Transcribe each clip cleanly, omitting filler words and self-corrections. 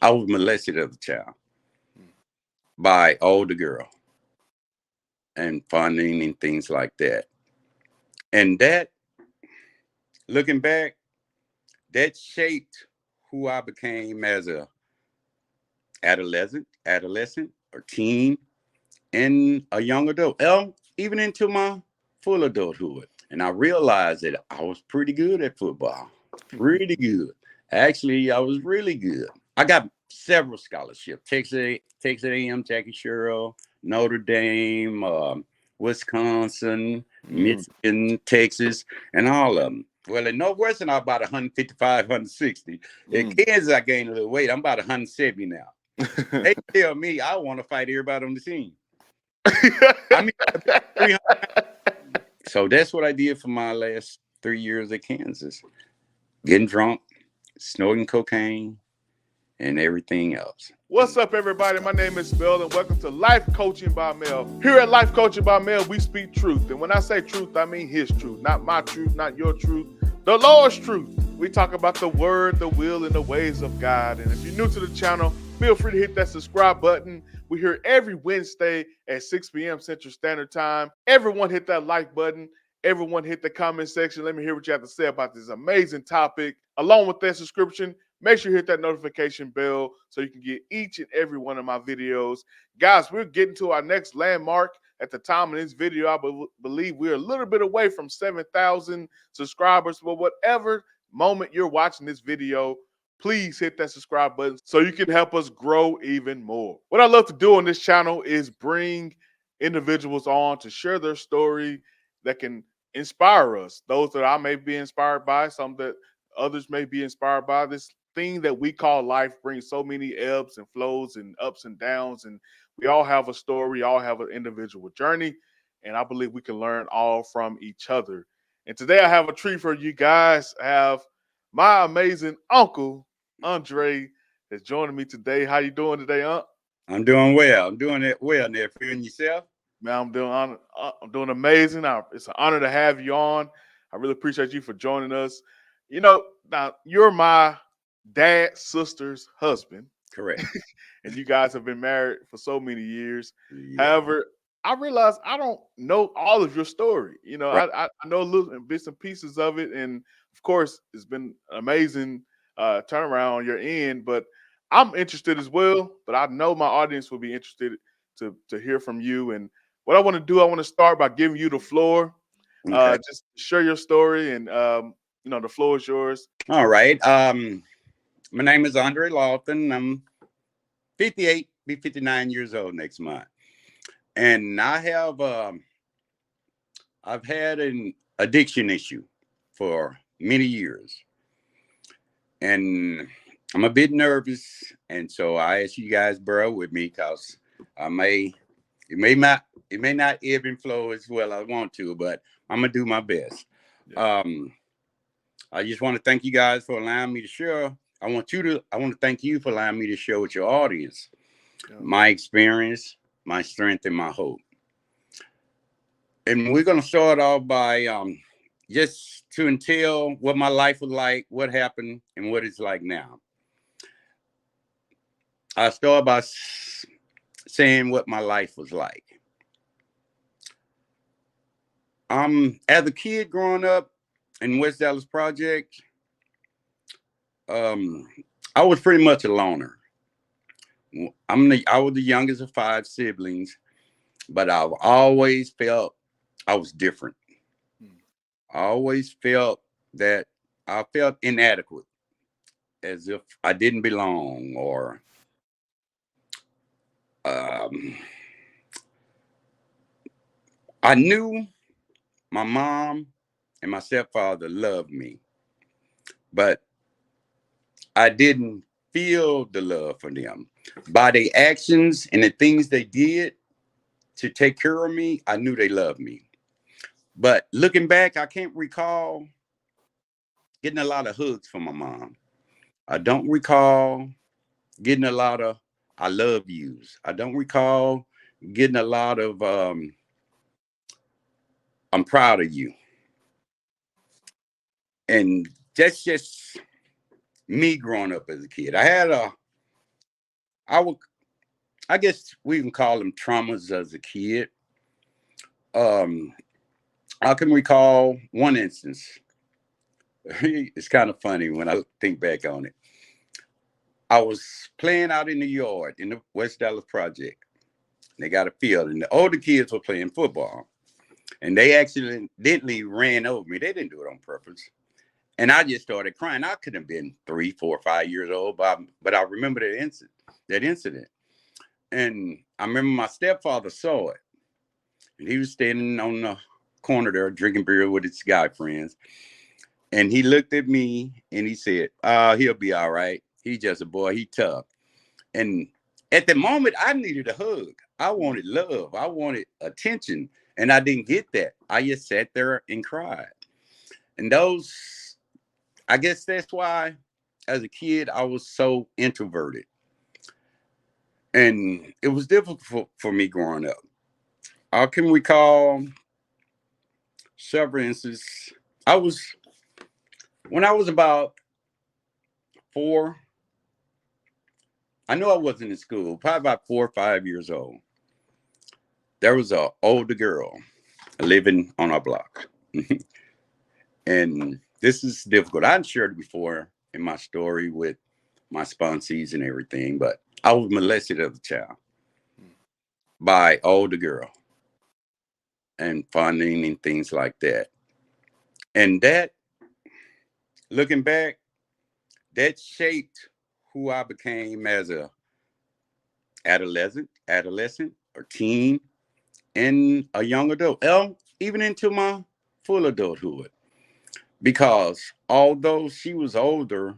I was molested as a child by older girl and funding and things like that. And that, looking back, that shaped who I became as a adolescent or teen, and a young adult, even into my full adulthood. And I realized that I was pretty good at football, pretty good. Actually, I was really good. I got several scholarships: Texas A&M, Jackie Sherrill, Notre Dame, Wisconsin, Michigan, Texas, and all of them. Well, in Northwestern, I'm about 155, 160. In Kansas, I gained a little weight. I'm about 170 now. They tell me I want to fight everybody on the team. I mean, 300. So that's what I did for my last 3 years at Kansas. Getting drunk, snorting cocaine, and everything else. What's up, everybody? My name is Mel, and welcome to Life Coaching by Mel. Here at Life Coaching by Mel, we speak truth. And when I say truth, I mean his truth. Not my truth, not your truth. The Lord's truth. We talk about the word, the will, and the ways of God. And if you're new to the channel, feel free to hit that subscribe button. We're here every Wednesday at 6 p.m. Central Standard Time. Everyone hit that like button. Everyone hit the comment section. Let me hear what you have to say about this amazing topic. Along with that subscription, make sure you hit that notification bell so you can get each and every one of my videos. Guys, we're getting to our next landmark. At the time of this video, I believe we're a little bit away from 7,000 subscribers. But whatever moment you're watching this video, please hit that subscribe button so you can help us grow even more. What I love to do on this channel is bring individuals on to share their story that can inspire us. Those that I may be inspired by, some that others may be inspired by. This thing that we call life brings so many ebbs and flows and ups and downs, and we all have a story, all have an individual journey, and I believe we can learn all from each other. And today I have a treat for you guys. I have my amazing uncle, Undra, that's joining me today. How you doing today, Unc? I'm doing well. I'm doing it well, nephew. And yourself? Man, I'm doing amazing. It's an honor to have you on. I really appreciate you for joining us. You know, now you're my dad's sister's husband. Correct. And you guys have been married for so many years. Yeah. However, I realized I don't know all of your story. You know, Right. I know little bits and pieces of it. And of course, it's been an amazing turnaround on your end. But I'm interested as well. But I know my audience will be interested to hear from you. And what I want to do, I want to start by giving you the floor. Okay. Just share your story, and the floor is yours. All right. My name is Andre Lofton. I'm 58, be 59 years old next month. And I've had an addiction issue for many years. And I'm a bit nervous. And so I ask you guys bear with me because it may not ebb and flow as well as I want to, but I'm gonna do my best. Yeah. I just want to thank you guys for allowing me to share. I want to thank you for allowing me to share with your audience my experience, my strength, and my hope. And we're going to start off by just to entail what my life was like, what happened, and what it's like now. I start by saying what my life was like. As a kid growing up in West Dallas Project, I was pretty much a loner. I was the youngest of 5 siblings, but I've always felt I was different. I always felt that I felt inadequate, as if I didn't belong, or I knew my mom and my stepfather loved me, but I didn't feel the love for them. By their actions and the things they did to take care of me, I knew they loved me. But looking back, I can't recall getting a lot of hugs from my mom. I don't recall getting a lot of I love yous. I don't recall getting a lot of I'm proud of you. And that's just me growing up as a kid. I had I would, I guess we can call them traumas as a kid. Um, I can recall one instance. It's kind of funny when I think back on it. I was playing out in the yard in the West Dallas Project. They got a field, and the older kids were playing football, and they accidentally ran over me. They didn't do it on purpose, and I just started crying. I could have been 3, 4, 5 years old, but I remember that incident. That incident, and I remember my stepfather saw it, and he was standing on the corner there drinking beer with his guy friends, and he looked at me and he said, he'll be all right. He's just a boy. He tough." And at the moment, I needed a hug. I wanted love. I wanted attention. And I didn't get that. I just sat there and cried. And I guess that's why, as a kid, I was so introverted. And it was difficult for me growing up. I can recall several instances. When I was about 4, I knew I wasn't in school, probably about 4 or 5 years old. There was an older girl living on our block. And this is difficult. I've shared it before in my story with my sponsees and everything, but I was molested as a child by older girl and fondling and things like that. And that, looking back, that shaped who I became as a adolescent or teen, and a young adult, even into my full adulthood. Because although she was older,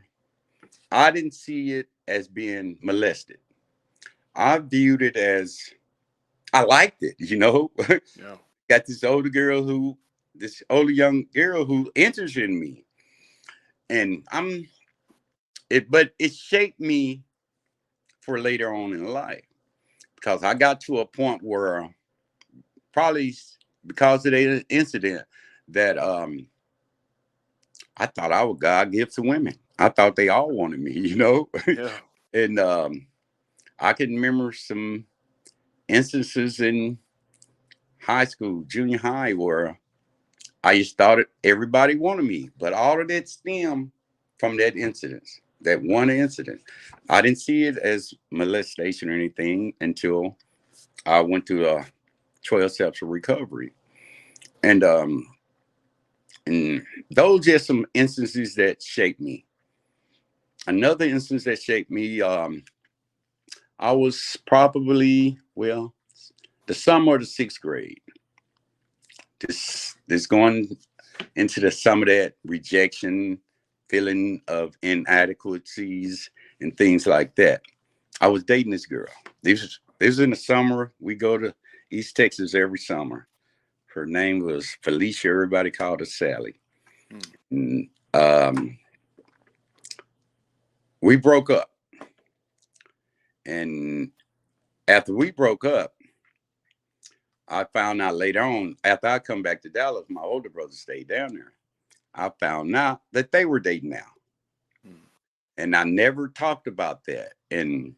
I didn't see it as being molested. I viewed it as I liked it, Yeah. Got this older young girl who interested in me. And but it shaped me for later on in life because I got to a point where probably because of the incident that I thought I was God gift to women. I thought they all wanted me, Yeah. And I can remember some instances in high school, junior high, where I just thought everybody wanted me. But all of that stemmed from that incident, that one incident. I didn't see it as molestation or anything until I went through 12 steps of recovery. And those just some instances that shaped me. Another instance that shaped me, I was probably, the summer of the 6th grade. This going into the summer of that rejection, feeling of inadequacies and things like that. I was dating this girl. This was in the summer. We go to East Texas every summer. Her name was Felicia. Everybody called her Sally. And, we broke up. And after we broke up, I found out later on, after I come back to Dallas, my older brother stayed down there. I found out that they were dating now. And I never talked about that. And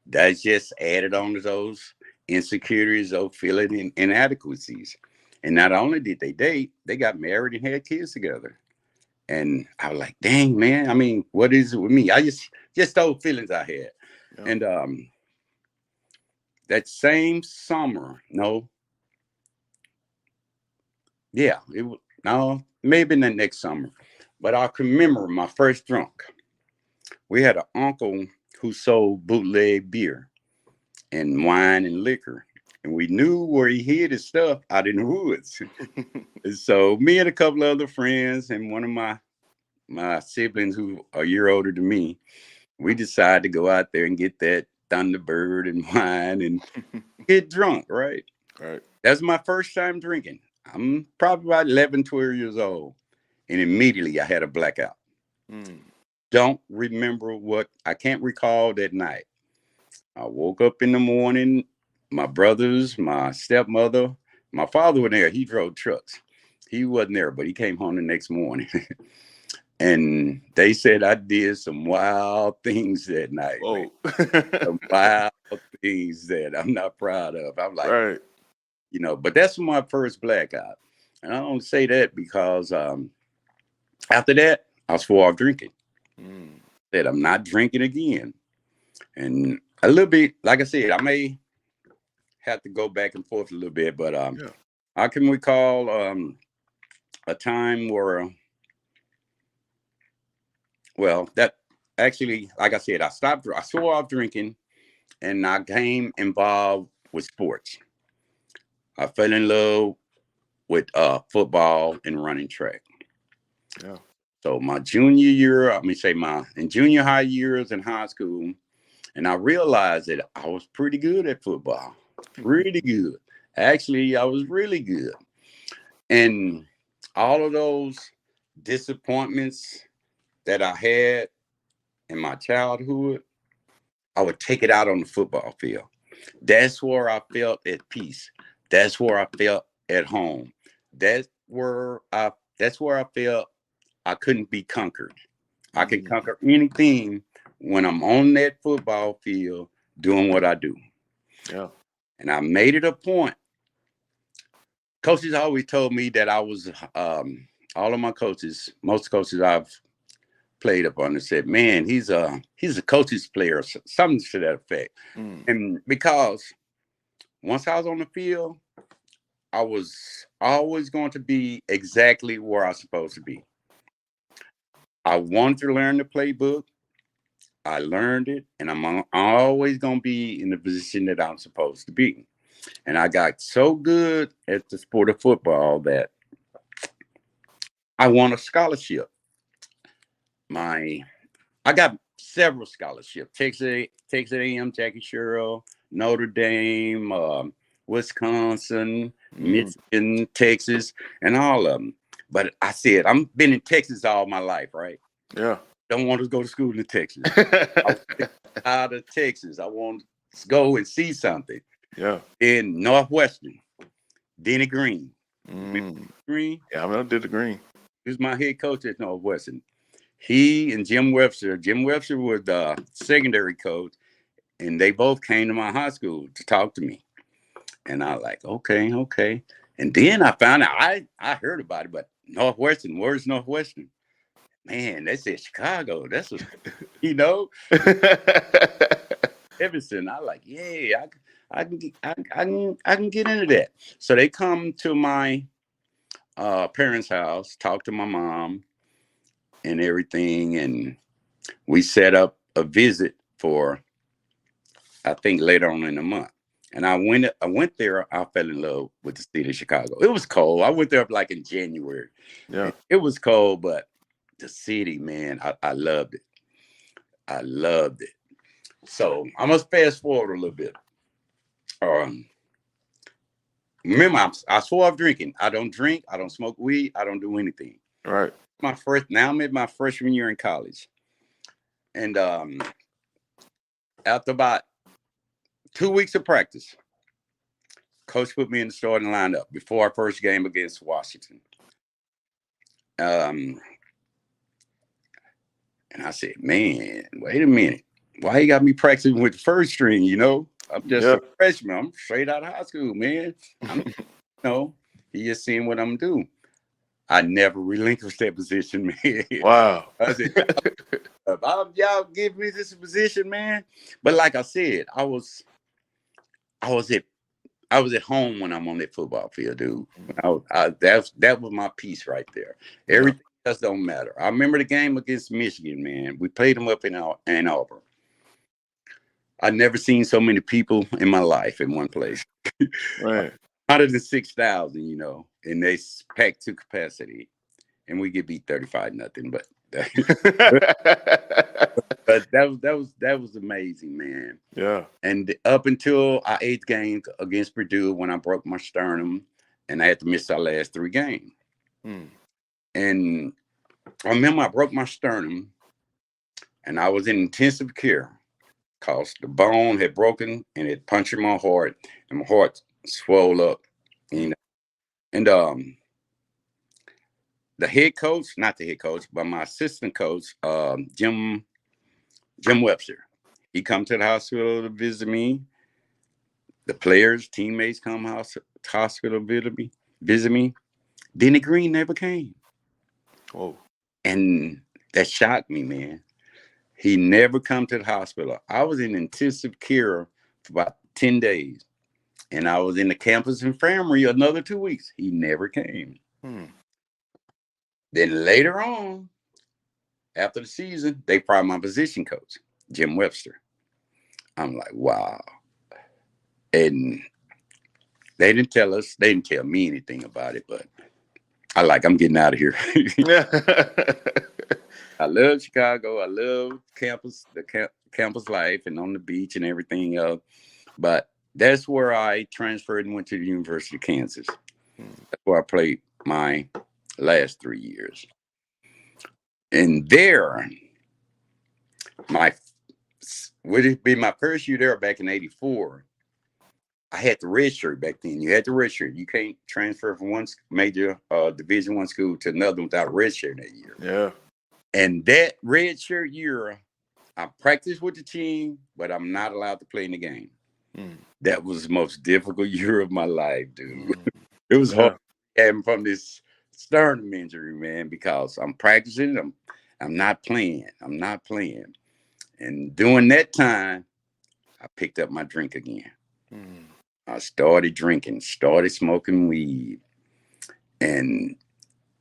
that's just added on to those insecurities, those feeling inadequacies. And not only did they date, they got married and had kids together. And I was like, dang, man, I mean, what is it with me? I just those feelings I had. Yeah. And that same summer, no, yeah, maybe the next summer. But I can remember my first drunk. We had an uncle who sold bootleg beer and wine and liquor. And we knew where he hid his stuff out in the woods. And so me and a couple of other friends and one of my siblings who are a year older than me, we decided to go out there and get that Thunderbird and wine and get drunk, right? Right. That's my first time drinking. I'm probably about 11, 12 years old. And immediately I had a blackout. Don't remember I can't recall that night. I woke up in the morning, my brothers, my stepmother, my father was there. He drove trucks. He wasn't there, but he came home the next morning. And they said I did some wild things that night, man. Whoa. Some wild things that I'm not proud of. I'm like, Right. but that's my first blackout. And I don't say that because after that, I swore off drinking. Mm. Said I'm not drinking again. And a little bit, like I said, I may have to go back and forth a little bit, but Yeah. I can recall a time where, well, that actually, like I said, I swore off drinking and I came involved with sports. I fell in love with football and running track. Yeah. So my junior year, in junior high years in high school, and I realized that I was pretty good at football. Pretty good. Actually, I was really good. And all of those disappointments that I had in my childhood, I would take it out on the football field. That's where I felt at peace. That's where I felt at home. That's where I that's where I felt I couldn't be conquered. I can Mm. conquer anything when I'm on that football field doing what I do. Yeah. And I made it a point. Coaches always told me that I was all of my coaches, most coaches I've played up under said, man, he's a coach's player, something to that effect. Mm. And because once I was on the field, I was always going to be exactly where I was supposed to be. I wanted to learn the playbook. I learned it, and I'm always going to be in the position that I'm supposed to be. And I got so good at the sport of football that I won a scholarship. My I got several scholarships: Texas A&M, Jackie Sherrill, Notre Dame, Wisconsin, Mm. Michigan, Texas, and all of them. But I said I'm been in Texas all my life, right? Yeah. Don't want to go to school in Texas. I want to get out of Texas. I want to go and see something. Yeah. In Northwestern, Denny Green. Mm. Green, Yeah, I mean, I did the green. he was my head coach at Northwestern. He and Jim Webster. Jim Webster was the secondary coach, and they both came to my high school to talk to me. And I like, okay, okay. And then I found out I heard about it, but Northwestern, where's Northwestern? Man, they said Chicago. That's a, you know, Evanston. I like, yeah, I can get into that. So they come to my parents' house, talk to my mom and everything, and we set up a visit for I think later on in the month. And I went there. I fell in love with the city of Chicago. It was cold. I went there like in January. Yeah. It was cold, but the city, man, I loved it. I loved it. So I must fast forward a little bit. Um, Remember, I swore off drinking. I don't drink. I don't smoke weed. I don't do anything. Right. Now I'm in my freshman year in college, and after about 2 weeks of practice, coach put me in the starting lineup before our first game against Washington. Um, and I said, man, wait a minute. Why you got me practicing with the first string? I'm just Yeah. a freshman. I'm straight out of high school, man. I'm, he just seeing what I'm doing. I never relinquished that position, man. Wow. I said, y'all give me this position, man. But like I said, I was at I was at home when I'm on that football field, dude. That was my piece right there. Yeah. Everything else don't matter. I remember the game against Michigan, man. We played them up in Ann Arbor. I never seen so many people in my life in one place. Right. 106,000, and they packed to capacity, and we get beat 35-0. But but that was amazing, man. Yeah. And up until our eighth game against Purdue, when I broke my sternum, and I had to miss our last 3 games. Mm. And I remember I broke my sternum, and I was in intensive care because the bone had broken and it punctured my heart, and my heart swelled up. And the head coach, not the head coach, but my assistant coach, Jim Webster. He come to the hospital to visit me. The players, teammates come hospital visit me. Denny Green never came. Whoa. And that shocked me, man. He never come to the hospital. I was in intensive care for about 10 days. And I was in the campus infirmary another 2 weeks. He never came. Then later on, after the season, they fired my position coach, Jim Webster. I'm like, wow. And they didn't tell me anything about it, but I'm getting out of here. I love Chicago. I love campus, campus life and on the beach and everything else. But that's where I transferred and went to the University of Kansas. That's where I played my last 3 years. And there, would it be my first year there back in '84? I had the red shirt back then. You had the red shirt. You can't transfer from one major Division I school to another without a red shirt that year. Yeah. And that red shirt year, I practiced with the team, but I'm not allowed to play in the game. That was the most difficult year of my life, dude. It was hard having from this sternum injury, man, because I'm practicing. I'm not playing. And during that time, I picked up my drink again. I started drinking, started smoking weed. And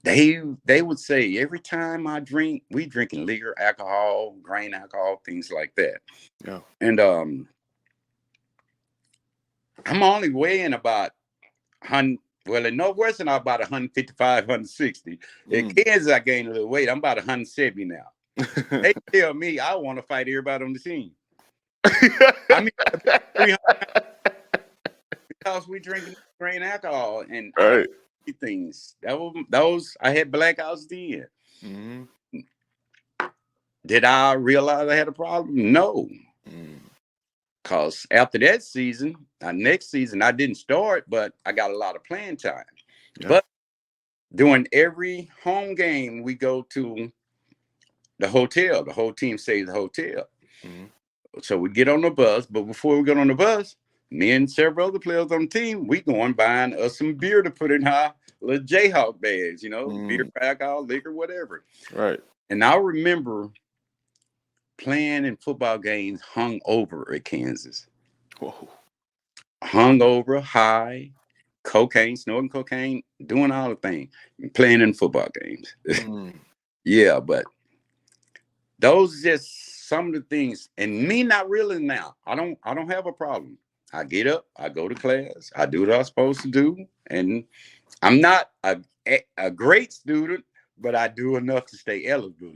they would say every time I drink, we drinking liquor, alcohol, grain alcohol, things like that. Yeah. And I'm only weighing about 100. Well, in Northwestern, I'm about 155, 160. In Kansas, I gained a little weight. I'm about 170 now. They tell me I want to fight everybody on the team. I mean, 300 because we drinking grain alcohol and things. Those I had blackouts then. Did I realize I had a problem? No. Because after that season, next season, I didn't start, but I got a lot of playing time. Yeah. But during every home game, we go to the hotel. The whole team stays at the hotel. So we get on the bus. But before we get on the bus, me and several other players on the team, we going buying us some beer to put in our little Jayhawk bags, beer, alcohol, liquor, whatever. Right. And I remember playing in football games hung over at Kansas. Whoa. Hung over, high, cocaine, snorting cocaine, doing all the things, playing in football games. Yeah, but those are just some of the things. And me not really now. I don't have a problem. I get up, I go to class, I do what I'm supposed to do, and I'm not a great student, but I do enough to stay eligible,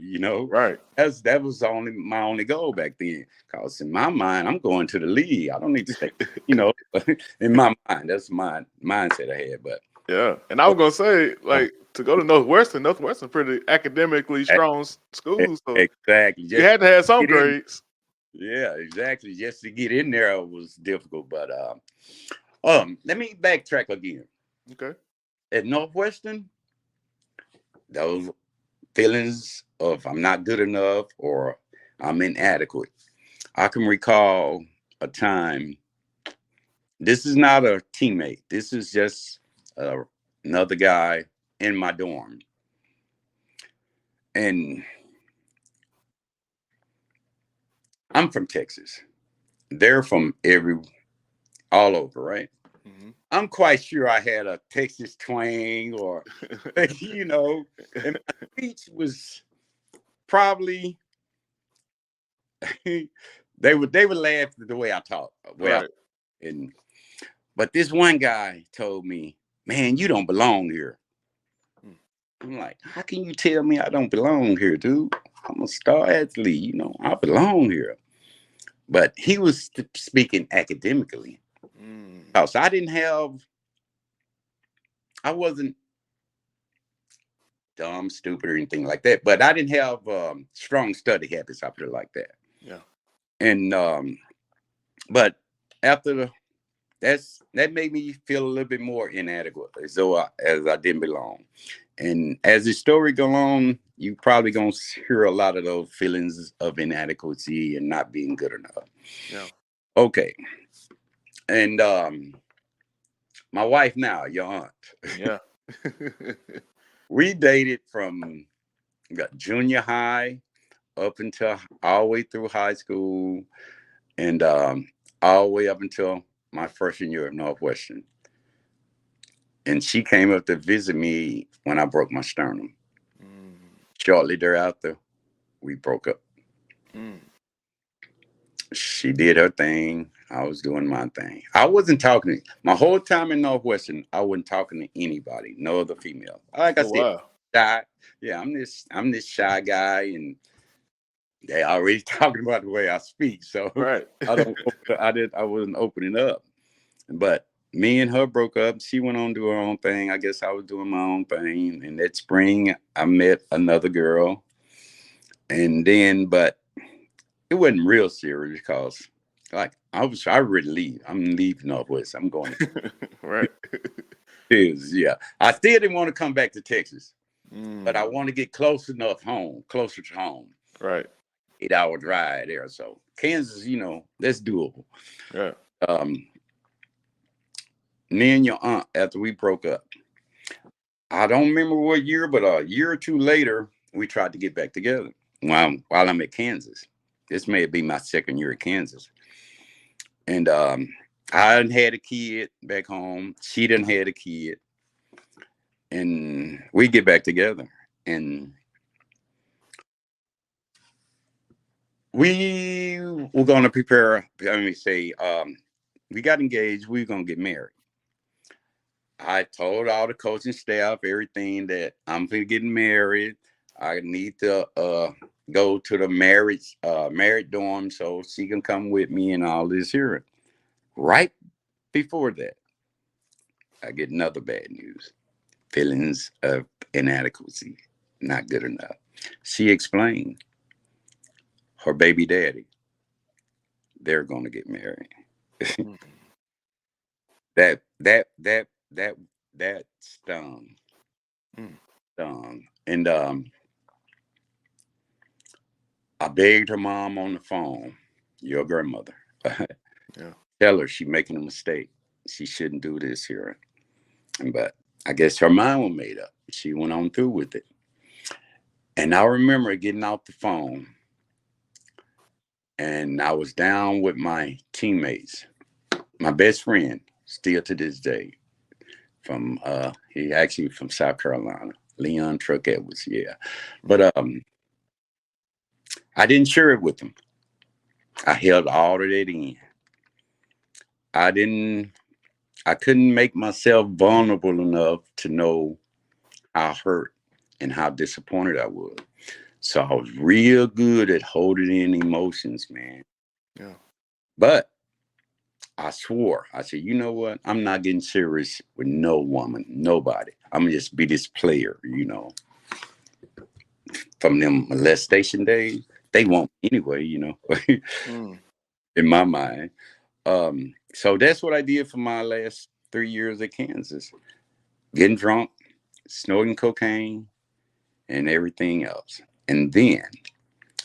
Right. That was my only goal back then. Because in my mind, I'm going to the league. I don't need to stay, in my mind. That's my mindset I had. But yeah. And I was gonna say, like, to go to Northwestern pretty academically strong school. So exactly. You had to have some grades. Yeah, exactly. Just to get in there was difficult. But let me backtrack again. Okay. At Northwestern, those feelings of I'm not good enough or I'm inadequate. I can recall a time. This is not a teammate. This is just another guy in my dorm. And I'm from Texas. They're from all over, right? I'm quite sure I had a Texas twang or, and my speech was probably, they would laugh at the way I talk. But this one guy told me, man, you don't belong here. I'm like, how can you tell me I don't belong here, dude? I'm a star athlete, I belong here. But he was speaking academically. Because I wasn't dumb, stupid, or anything like that. But I didn't have strong study habits, I put it like that. Yeah. And but after that made me feel a little bit more inadequate, as I didn't belong. And as the story go on, you probably gonna hear a lot of those feelings of inadequacy and not being good enough. Yeah. Okay. And my wife now, your aunt. Yeah. We dated from junior high up until all the way through high school, and all the way up until my freshman year at Northwestern. And she came up to visit me when I broke my sternum. Mm. Shortly thereafter, we broke up. Mm. She did her thing. I was doing my thing. I wasn't talking my whole time in Northwestern. I wasn't talking to anybody, no other female. Like I Oh said, wow. shy. Yeah, I'm this shy guy, and they already talking about the way I speak. So Right. I wasn't opening up. But me and her broke up. She went on to do her own thing. I guess I was doing my own thing. And that spring, I met another girl, and then, but it wasn't real serious because, like, I ready to leave. I'm leaving Northwest. I'm going to Right. Texas. Yeah, I still didn't want to come back to Texas, but I Mm. want to get closer to home. Right. 8 hour drive there. So Kansas, that's doable. Yeah. Um, Me and your aunt, after we broke up, I don't remember what year, but a year or two later, we tried to get back together while I'm at Kansas. This may be my second year at Kansas. And I hadn't had a kid back home. She didn't had a kid. And we get back together. And we were going to prepare, let me say, we got engaged. We were going to get married. I told all the coaching staff everything that I'm getting married. I need to go to the married dorm so she can come with me and all this here. Right before that, I get another bad news. Feelings of inadequacy, not good enough. She explained her baby daddy, they're gonna get married. Mm. That stung. Mm. Stung. And I begged her mom on the phone, your grandmother. Yeah. Tell her she making a mistake. She shouldn't do this here. But I guess her mind was made up. She went on through with it. And I remember getting off the phone, and I was down with my teammates, my best friend, still to this day, from he actually from South Carolina, Leon Truck Edwards, yeah. But I didn't share it with him. I held all of that in. I didn't I couldn't make myself vulnerable enough to know how hurt and how disappointed I was. So I was real good at holding in emotions, man. Yeah. But I swore, I said, you know what? I'm not getting serious with no woman, nobody. I'm gonna just be this player. From them molestation days, they want me anyway, Mm. in my mind. So that's what I did for my last 3 years at Kansas. Getting drunk, snorting cocaine, and everything else. And then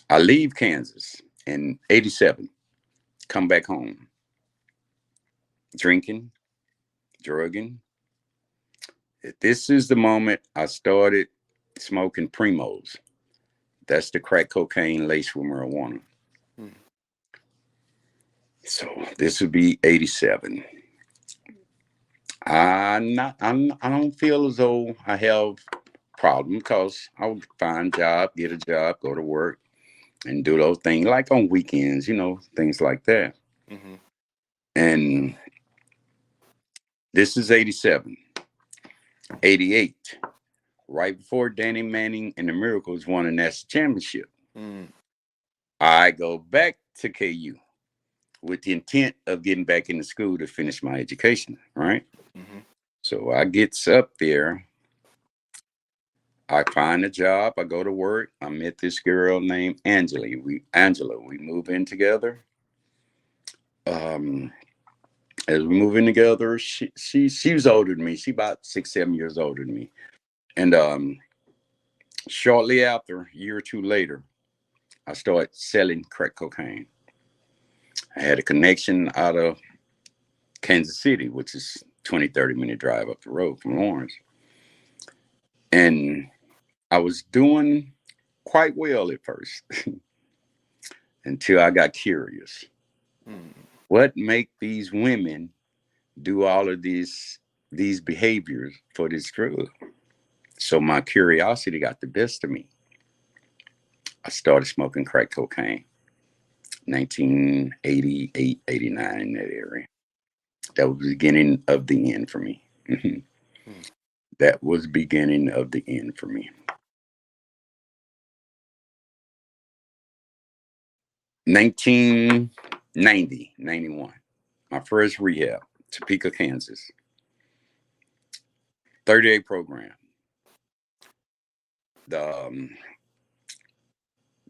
I leave Kansas in 87, come back home, drinking, drugging. This is the moment I started smoking primos. That's the crack cocaine laced with marijuana. Mm. So this would be 87. I don't feel as though I have problem because I would find a job, get a job, go to work, and do those things like on weekends, things like that. Mm-hmm. And this is 87, 88, right before Danny Manning and the Miracles won a national championship. Mm. I go back to KU with the intent of getting back into school to finish my education, right? Mm-hmm. So I gets up there. I find a job. I go to work. I met this girl named Angela. We move in together. Um, as we move in together, she was older than me. She about 6, 7 years older than me. And shortly after, a year or two later, I started selling crack cocaine. I had a connection out of Kansas City, which is 20, 30-minute drive up the road from Lawrence. And I was doing quite well at first until I got curious. What make these women do all of these behaviors for this drug? So my curiosity got the best of me. I started smoking crack cocaine, 1988, 89, in that area. That was the beginning of the end for me. That was the beginning of the end for me. 1990, 91. My first rehab, Topeka, Kansas. 30-day program. The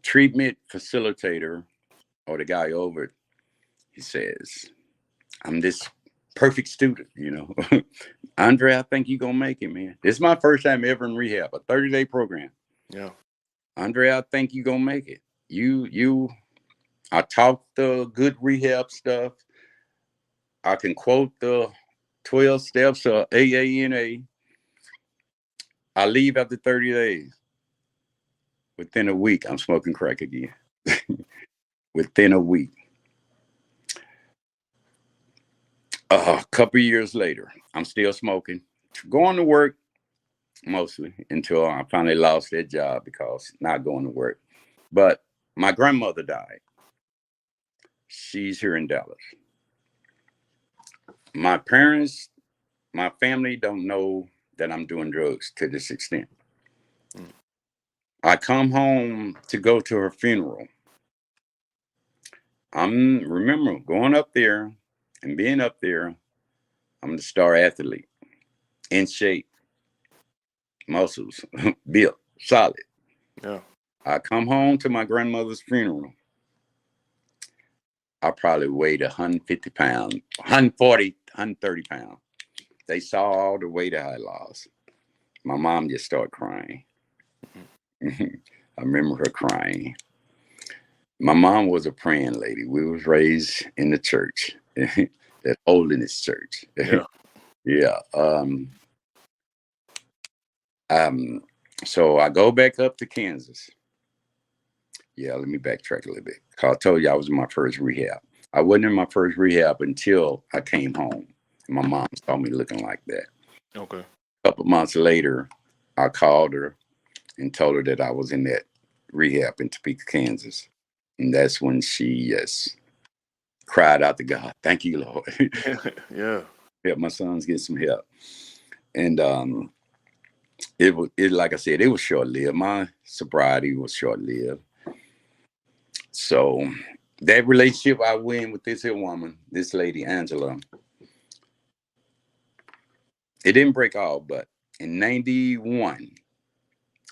treatment facilitator, or the guy over it, he says, I'm this perfect student, Undra, I think you're going to make it, man. This is my first time ever in rehab, a 30-day program. Yeah. Undra, I think you're going to make it. I taught the good rehab stuff. I can quote the 12 steps of AANA. I leave after 30 days. Within a week, I'm smoking crack again. Within a week. A couple years later, I'm still smoking. Going to work mostly until I finally lost that job because not going to work. But my grandmother died. She's here in Dallas. My parents, my family don't know that I'm doing drugs to this extent. I come home to go to her funeral. Remember going up there and being up there. I'm the star athlete, in shape, muscles, built, solid. Yeah. I come home to my grandmother's funeral. I probably weighed 150 pounds, 140, 130 pounds. They saw all the weight I lost. My mom just started crying. I remember her crying. My mom was a praying lady. We was raised in the church, that holiness church. Yeah. Yeah. So I go back up to Kansas. Yeah, let me backtrack a little bit. I told you I was in my first rehab. I wasn't in my first rehab until I came home. My mom saw me looking like that. Okay. A couple months later, I called her and told her that I was in that rehab in Topeka, Kansas. And that's when she cried out to God, thank you, Lord. Yeah. Help my sons get some help. And it like I said, it was short-lived. My sobriety was short-lived. So that relationship I went with this here woman, this lady, Angela, it didn't break off, but in 91,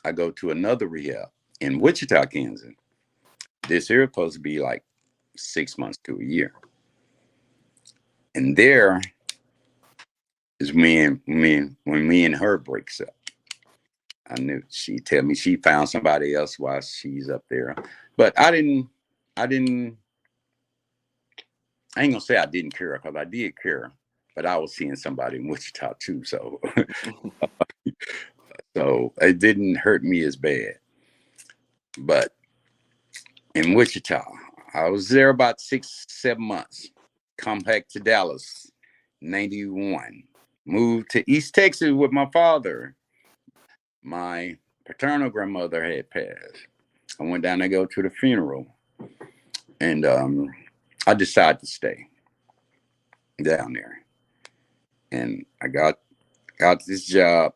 I go to another rehab in Wichita, Kansas. This here supposed to be like 6 months to a year. And there is when me and her breaks up. I knew she tell me she found somebody else while she's up there. But I ain't gonna say I didn't care because I did care. But I was seeing somebody in Wichita too, so so it didn't hurt me as bad. But in Wichita, I was there about 6, 7 months. Come back to Dallas, 91. Moved to East Texas with my father. My paternal grandmother had passed. I went down to go to the funeral. And I decided to stay down there. And I got this job.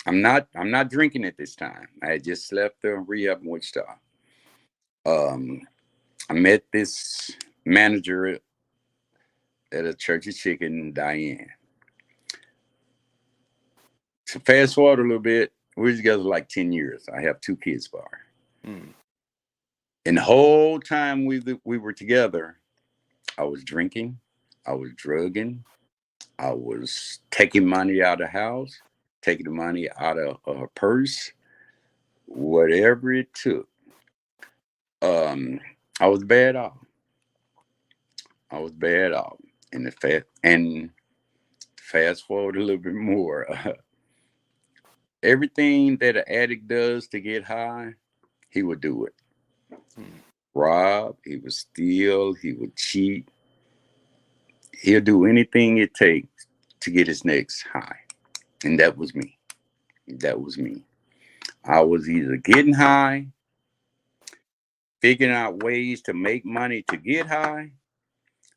I'm not drinking at this time. I had just left the rehab in Wichita. I met this manager at a Church of Chicken, Diane. So fast forward a little bit, we were together like 10 years. I have 2 kids by her. And the whole time we were together, I was drinking, I was drugging, I was taking money out of the house. taking the money out of her purse, whatever it took. I was bad off. I was bad off. And fast forward a little bit more. Everything that an addict does to get high, he would do it. Rob, he would steal, he would cheat. He'll do anything it takes to get his next high. And that was me. That was me. I was either getting high, figuring out ways to make money to get high,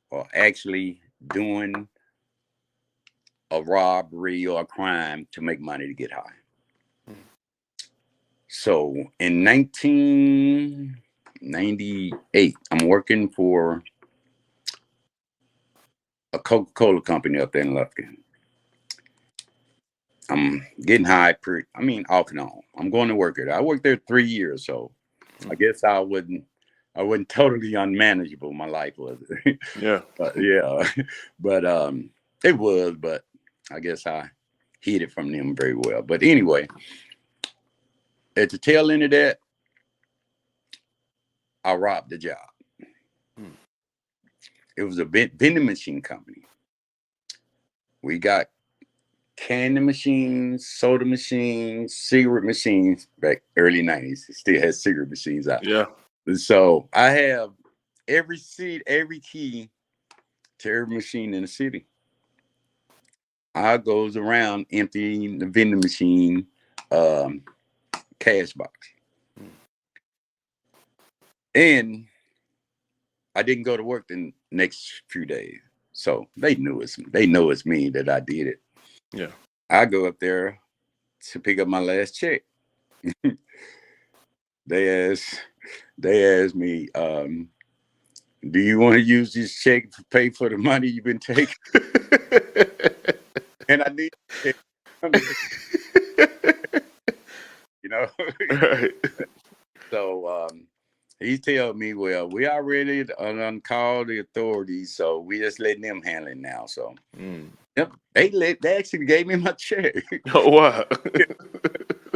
or actually doing a robbery or a crime to make money to get high. So in 1998, I'm working for a Coca-Cola company up there in Lofton. I'm getting high, off and on. I'm going to work there. I worked there 3 years, so I guess I wasn't totally unmanageable. My life was. Yeah. But it was, but I guess I hid it from them very well. But anyway, at the tail end of that, I robbed the job. It was a vending machine company. We got candy machines, soda machines, cigarette machines back early 90s. It still has cigarette machines out. Yeah. So I have every key to every machine in the city. I goes around emptying the vending machine cash box. And I didn't go to work the next few days. So they know it's me that I did it. Yeah. I go up there to pick up my last check. They asked me, do you want to use this check to pay for the money you've been taking? And I need it. You know? Right. So he tell me, well, we already called the authorities, so we just letting them handle it now. So yep, they actually gave me my check. Oh, wow.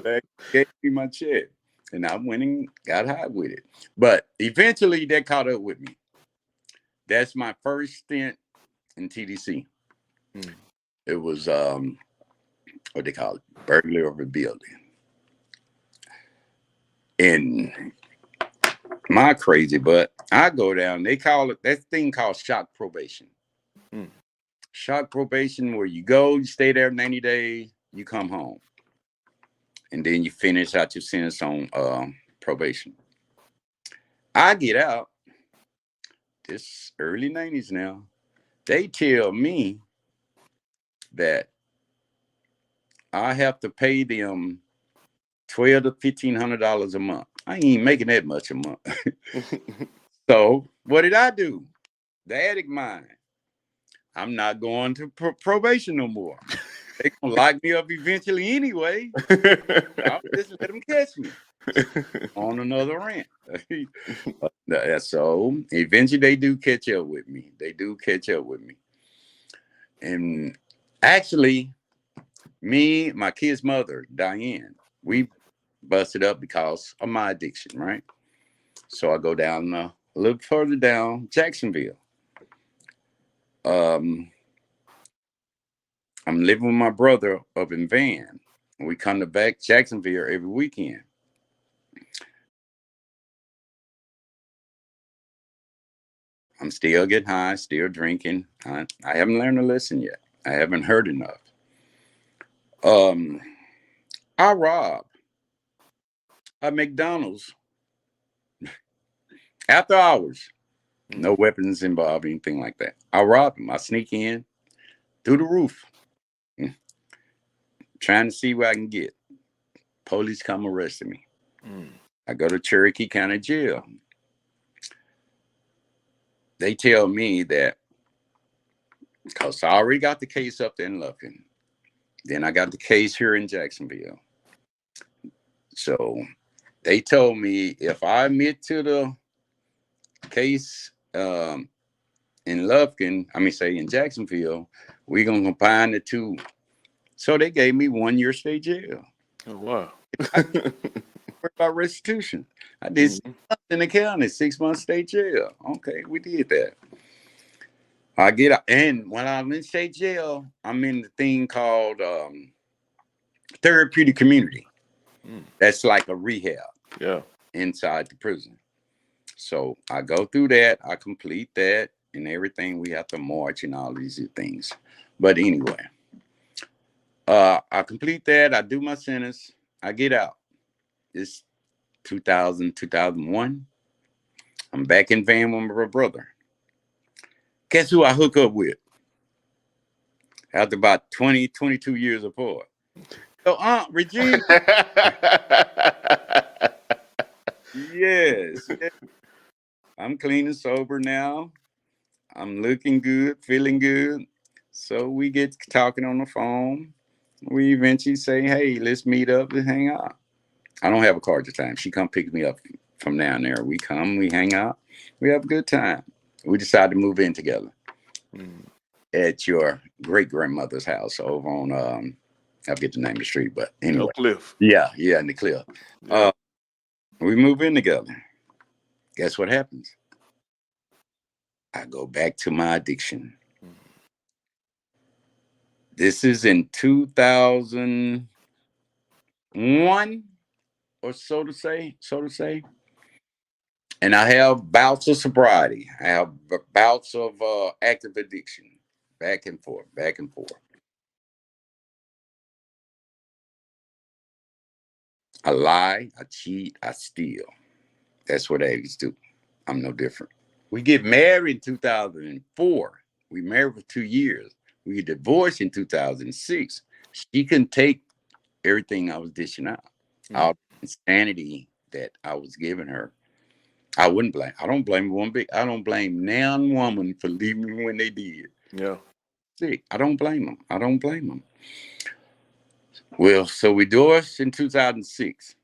They gave me my check. And I went and got high with it. But eventually that caught up with me. That's my first stint in TDC. It was what they call it, burglary of a building. And my crazy butt, I go down, they call it that thing called shock probation. Shock probation, where you go, you stay there 90 days, you come home. And then you finish out your sentence on probation. I get out, this early 90s now, they tell me that I have to pay them $1,200 to $1,500 a month. I ain't making that much a month. So what did I do? The addict mind. I'm not going to probation no more. They gonna lock me up eventually anyway. I'll just let them catch me on another rant. So eventually they do catch up with me. And actually, me, my kid's mother, Diane, we busted up because of my addiction, right? So I go down a little further down, Jacksonville. I'm living with my brother up in Van. We come to back Jacksonville every weekend. I'm still getting high, still drinking. I haven't learned a lesson yet. I haven't heard enough. I rob at McDonald's after hours. No weapons involved, anything like that. I rob them. I sneak in through the roof, trying to see where I can get. Police come arresting me. I go to Cherokee County Jail. They tell me that because I already got the case up there in Lufkin. Then I got the case here in Jacksonville. So they told me if I admit to the case in Lufkin, in Jacksonville, we're going to combine the two So they gave me 1 year state jail. Oh, wow. I didn't worry about restitution. I did 6 Mhm. months in the county, 6 months state jail. Okay, we did that. I get out, and when I'm in state jail, I'm in the thing called therapeutic community. Mm. That's like a rehab Yeah. inside the prison. So I go through that, I complete that, and everything. We have to march and all these things. But anyway, I complete that. I do my sentence. I get out. It's 2000, 2001. I'm back in van with my brother. Guess who I hook up with after about 20, 22 years apart? So Aunt Regina. Yes, yes. I'm clean and sober now. I'm looking good, feeling good. So we get talking on the phone. We eventually say, hey, let's meet up and hang out. I don't have a car at the time. She come pick me up from down there. We come, we hang out, we have a good time. We decide to move in together Mm. at your great grandmother's house over on I forget the name of the street, but anyway. Oak Cliff. Yeah, in the cliff. Yeah. We move in together. Guess what happens? I go back to my addiction. Mm. This is in 2001 or so to say. And I have bouts of sobriety. I have bouts of active addiction, back and forth, back and forth. I lie, I cheat, I steal. That's what addicts do. I'm no different. We get married in 2004. We married for 2 years. We get divorced in 2006. She couldn't take everything I was dishing out, Mm. all the insanity that I was giving her. I wouldn't blame. I don't blame one bit. I don't blame nan woman for leaving me when they did. Yeah. Sick. I don't blame them. I don't blame them. Well, so we divorced in 2006.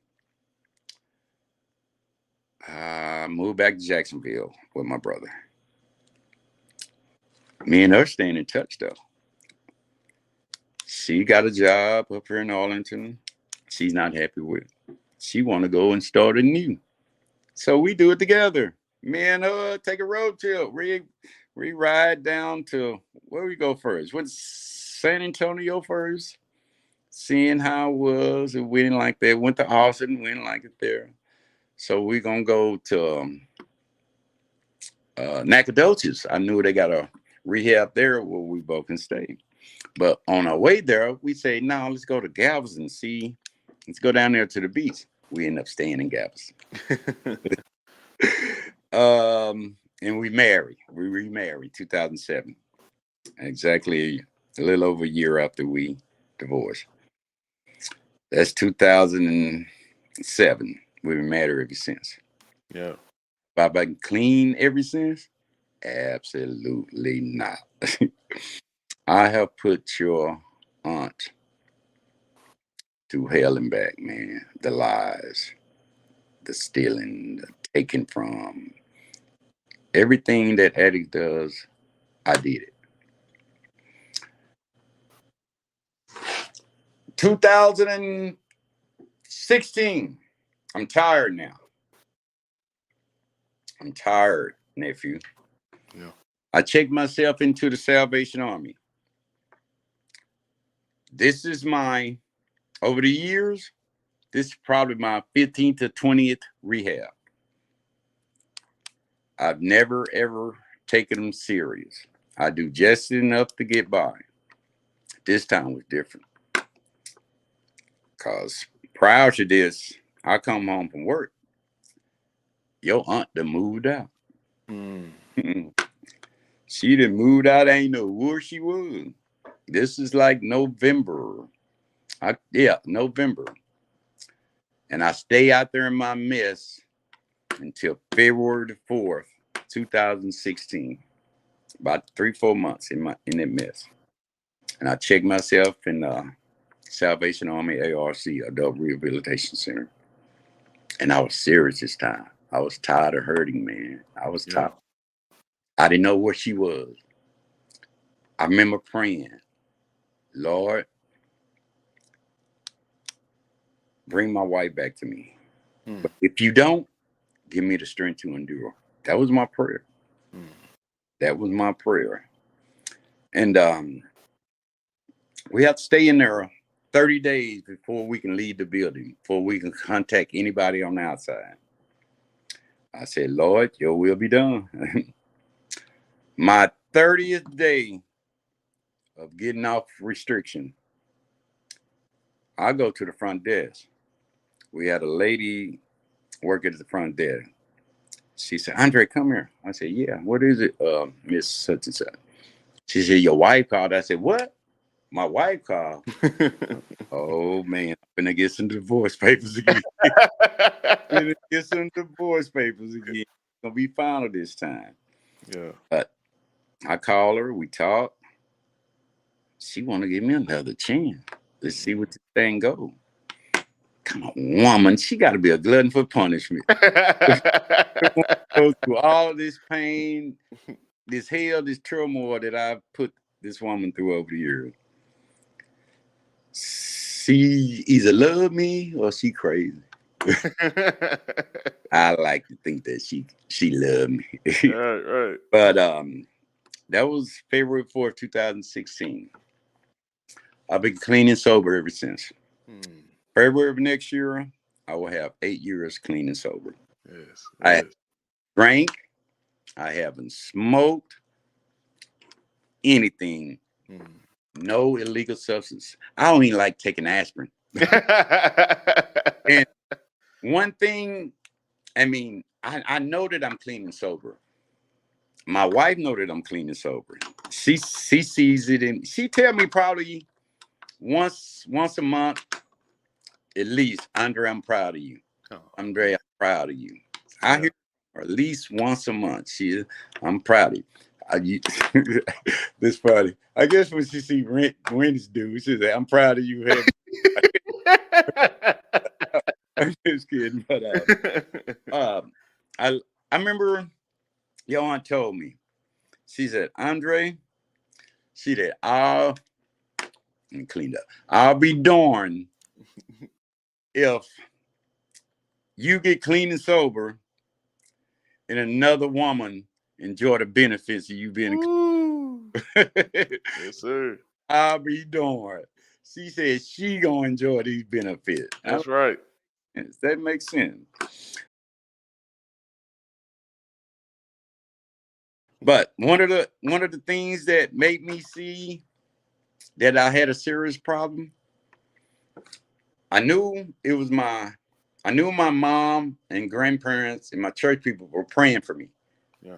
I moved back to Jacksonville with my brother. Me and her staying in touch though. She got a job up here in Arlington. She's not happy with. She want to go and start anew. So we do it together. Me and her take a road trip. We ride down to where we go first. Went San Antonio first, seeing how it was. It went like that. Went to Austin, went like it there. So we gonna go to Nacogdoches. I knew they got a rehab there where we both can stay. But on our way there, we say, no, let's go to Galveston. See, let's go down there to the beach. We end up staying in Galveston. And we married. We remarried 2007. Exactly a little over a year after we divorced. That's 2007. We've been married ever since. Yeah. Have I been clean ever since? Absolutely not. I have put your aunt through hell and back, man. The lies, the stealing, the taking from, everything that addict does, I did it. 2016. I'm tired now. I'm tired, nephew. Yeah. I checked myself into the Salvation Army. This is my, over the years, this is probably my 15th to 20th rehab. I've never, ever taken them serious. I do just enough to get by. This time was different. Because prior to this, I come home from work. Your aunt done moved out. Mm. She done moved out. I ain't know where she was. This is like November. November. And I stay out there in my mess until February the 4th, 2016. About 3-4 months in that mess. And I checked myself in Salvation Army ARC, Adult Rehabilitation Center. And I was serious this time. I was tired of hurting, man. I was Yeah. tired. I didn't know where she was. I remember praying, Lord, bring my wife back to me. Mm. But if you don't, give me the strength to endure. That was my prayer. Mm. That was my prayer. And we have to stay in there 30 days before we can leave the building, before we can contact anybody on the outside. I said, Lord, your will be done. My 30th day of getting off restriction, I go to the front desk. We had a lady work at the front desk. She said, Andre, come here. I said, yeah, what is it, Miss Such and Such? She said, your wife called. I said, what? My wife called. Oh, man, I'm going to get some divorce papers again. Gonna get some divorce papers again. It's going to be final this time. Yeah. But I call her. We talk. She want to give me another chance. Let's see what this thing goes. Come on, woman. She got to be a glutton for punishment. Go through all this pain, this hell, this turmoil that I've put this woman through over the years. She either love me or she crazy. I like to think that she loved me. Right. But that was February 4th, 2016. I've been clean and sober ever since. February of next year, I will have 8 years clean and sober. Yes. I haven't drank. I haven't smoked anything. No illegal substance. I don't even like taking aspirin. And one thing, I mean, I know that I'm clean and sober. My wife know that I'm clean and sober. She sees it, and she tell me probably once a month, at least, Andre, I'm proud of you. Andre, I'm proud of you. I hear her at least once a month. I'm proud of you. This funny. I guess when she see Wendy's do, she say, "I'm proud of you." I'm just kidding, but I remember your aunt told me. She said, Andre, she said, I'll be darned if you get clean and sober and another woman enjoy the benefits of you being Yes, sir. I'll be darned. She said she gonna enjoy these benefits. That's right. That makes sense. But one of the things that made me see that I had a serious problem, I knew my mom and grandparents and my church people were praying for me. Yeah.